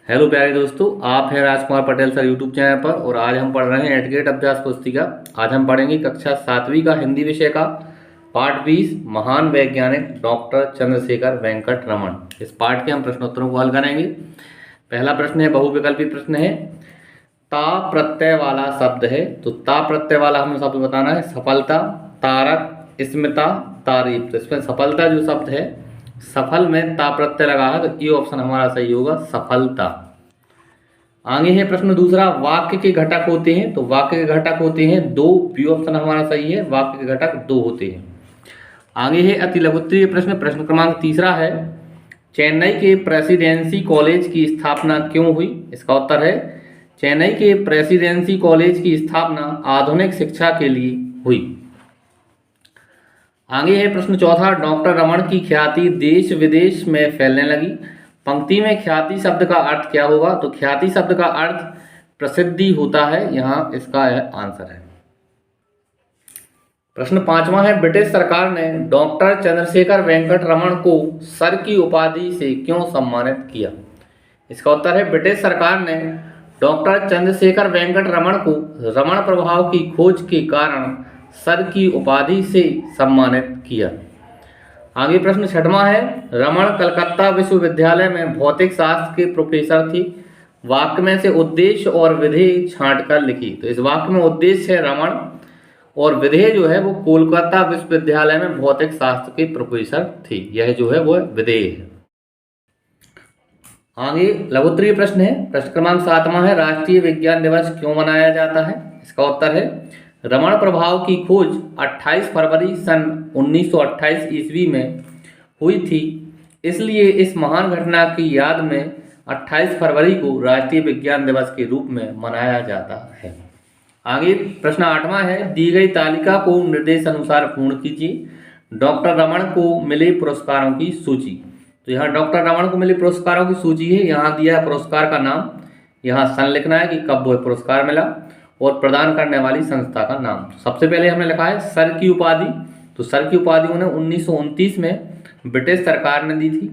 Hello प्यारे दोस्तों, आप हैं Rajkumar Patel sir YouTube channel पर और आज हम पढ़ रहे हैं एडगेट अभ्यास पुस्तिका। आज हम पढ़ेंगे कक्षा 7वीं का हिंदी विषय का पाठ 20 महान वैज्ञानिक डॉक्टर चंद्रशेखर वेंकट रमन। इस पाठ के हम प्रश्नोत्तरों को हल करेंगे। पहला प्रश्न है, बहुविकल्पी प्रश्न है। ता प्रत्यय वाला शब्द है, तो ता प्रत्यय वाला हमें शब्द बताना है। सफलता, तारक, स्मिता, तारीफ। तो इसमें सफलता जो शब्द है, सफल में ता प्रत्यय लगा है, तो ये ऑप्शन हमारा सही होगा, सफलता। आगे है प्रश्न दूसरा, वाक्य के घटक होते हैं, तो वाक्य के घटक होते हैं दो। बी ऑप्शन हमारा सही है, वाक्य के घटक दो होते हैं। आगे है अति लघुत्तरीय प्रश्न, प्रश्न क्रमांक तीसरा है, चेन्नई के प्रेसिडेंसी कॉलेज की स्थापना क्यों हुई? इसका उत्तर है, चेन्नई के प्रेसिडेंसी कॉलेज की स्थापना आधुनिक शिक्षा के लिए हुई। आगे है प्रश्न चौथा, डॉक्टर रमन की ख्याति देश विदेश में फैलने लगी। पंक्ति में ख्याति शब्द का अर्थ क्या होगा? तो ख्याति शब्द का अर्थ प्रसिद्धि होता है, यहाँ इसका आंसर है। प्रश्न पांचवा है, ब्रिटिश सरकार ने डॉक्टर चंद्रशेखर वेंकट रमन को सर की उपाधि से क्यों सम्मानित किया? इसका उत्तर है, ब्रिटिश सरकार ने डॉक्टर चंद्रशेखर वेंकट रमन को रमन प्रभाव की खोज के कारण सर की उपाधि से सम्मानित किया। आगे प्रश्न छठवां है, रमन कलकत्ता विश्वविद्यालय में भौतिक शास्त्र के प्रोफेसर थे। वाक्य में से उद्देश्य और विधेय छांटकर लिखी। तो इस वाक्य में उद्देश्य है रमन और विधेय जो है वो कोलकाता विश्वविद्यालय में भौतिक शास्त्र के प्रोफेसर थे। यह जो है वो विधेय है। आगे लघुत्तरीय प्रश्न है, प्रश्न क्रमांक 7वां है, राष्ट्रीय विज्ञान दिवस क्यों मनाया जाता है? इसका उत्तर है, रमन प्रभाव की खोज 28 फरवरी सन 1928 ईस्वी में हुई थी, इसलिए इस महान घटना की याद में 28 फरवरी को राष्ट्रीय विज्ञान दिवस के रूप में मनाया जाता है। आगे प्रश्न 8वां है, दी गई तालिका को निर्देश अनुसार पूर्ण कीजिए। डॉक्टर रमन को मिले पुरस्कारों की सूची। तो यहाँ डॉक्टर रमन को मिले पुरस्कारों की सूची है, यहाँ दिया है पुरस्कार का नाम, यहाँ सन लिखना है कि कब वो पुरस्कार मिला और प्रदान करने वाली संस्था का नाम। सबसे पहले हमने लिखा है सर की उपाधि, तो सर की उपाधि उन्हें 1929 में ब्रिटिश सरकार ने दी थी।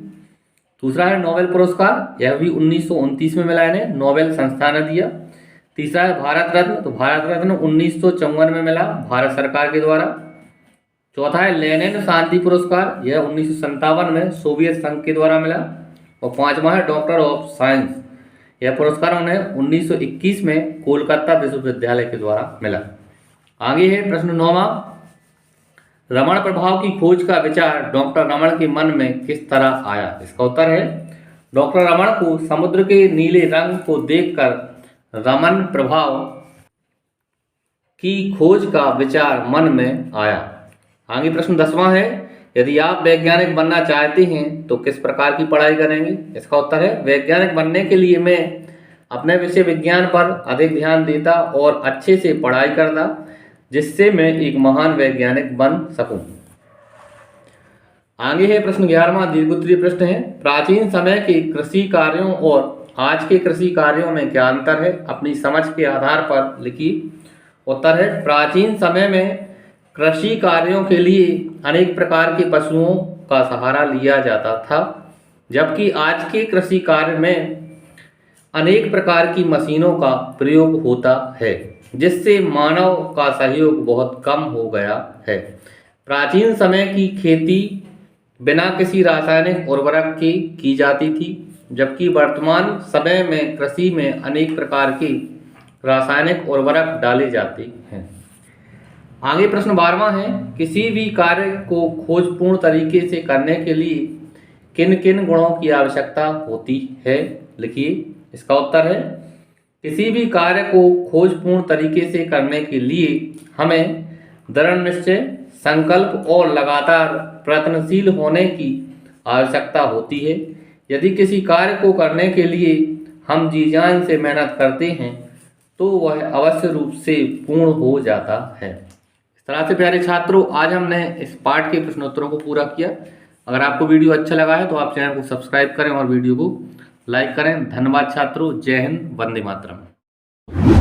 दूसरा है नोबेल पुरस्कार, यह भी 1929 में मिला इन्हें, नोबेल संस्था ने दिया। तीसरा है भारत रत्न, तो भारत रत्न 1954 में मिला भारत सरकार के द्वारा। चौथा है लेनिन शांति पुरस्कार, यह 1957 में सोवियत संघ के द्वारा मिला। और पांचवा है डॉक्टर ऑफ साइंस, यह पुरस्कार उन्हें 1921 में कोलकाता विश्वविद्यालय के द्वारा मिला। आगे है प्रश्न 9वां, रमन प्रभाव की खोज का विचार डॉक्टर रमन के मन में किस तरह आया? इसका उत्तर है, डॉक्टर रमन को समुद्र के नीले रंग को देखकर रमन प्रभाव की खोज का विचार मन में आया। आगे प्रश्न 10वां है, यदि आप वैज्ञानिक बनना चाहते हैं तो किस प्रकार की पढ़ाई करेंगे? इसका उत्तर है, वैज्ञानिक बनने के लिए मैं अपने विषय विज्ञान पर अधिक ध्यान देता और अच्छे से पढ़ाई करता, जिससे मैं एक महान वैज्ञानिक बन सकूं। आगे है प्रश्न 11वां, दीर्घोत्तरीय प्रश्न है, प्राचीन समय के कृषि कार्यों और आज के कृषि कार्यों में क्या अंतर है? अपनी समझ के आधार पर लिखिए। उत्तर है, प्राचीन समय में कृषि कार्यों के लिए अनेक प्रकार के पशुओं का सहारा लिया जाता था, जबकि आज के कृषि कार्य में अनेक प्रकार की मशीनों का प्रयोग होता है, जिससे मानव का सहयोग बहुत कम हो गया है। प्राचीन समय की खेती बिना किसी रासायनिक उर्वरक के की जाती थी, जबकि वर्तमान समय में कृषि में अनेक प्रकार के रासायनिक उर्वरक डाले जाते हैं। आगे प्रश्न 12वां है, किसी भी कार्य को खोजपूर्ण तरीके से करने के लिए किन किन गुणों की आवश्यकता होती है? लिखिए। इसका उत्तर है, किसी भी कार्य को खोजपूर्ण तरीके से करने के लिए हमें दृढ़ निश्चय, संकल्प और लगातार प्रयत्नशील होने की आवश्यकता होती है। यदि किसी कार्य को करने के लिए हम जी जान से मेहनत करते हैं तो वह अवश्य रूप से पूर्ण हो जाता है। इस तरह से प्यारे छात्रों, आज हमने इस पाठ के प्रश्नोत्तरों को पूरा किया। अगर आपको वीडियो अच्छा लगा है तो आप चैनल को सब्सक्राइब करें और वीडियो को लाइक करें। धन्यवाद छात्रों, जय हिंद, वंदे मातरम।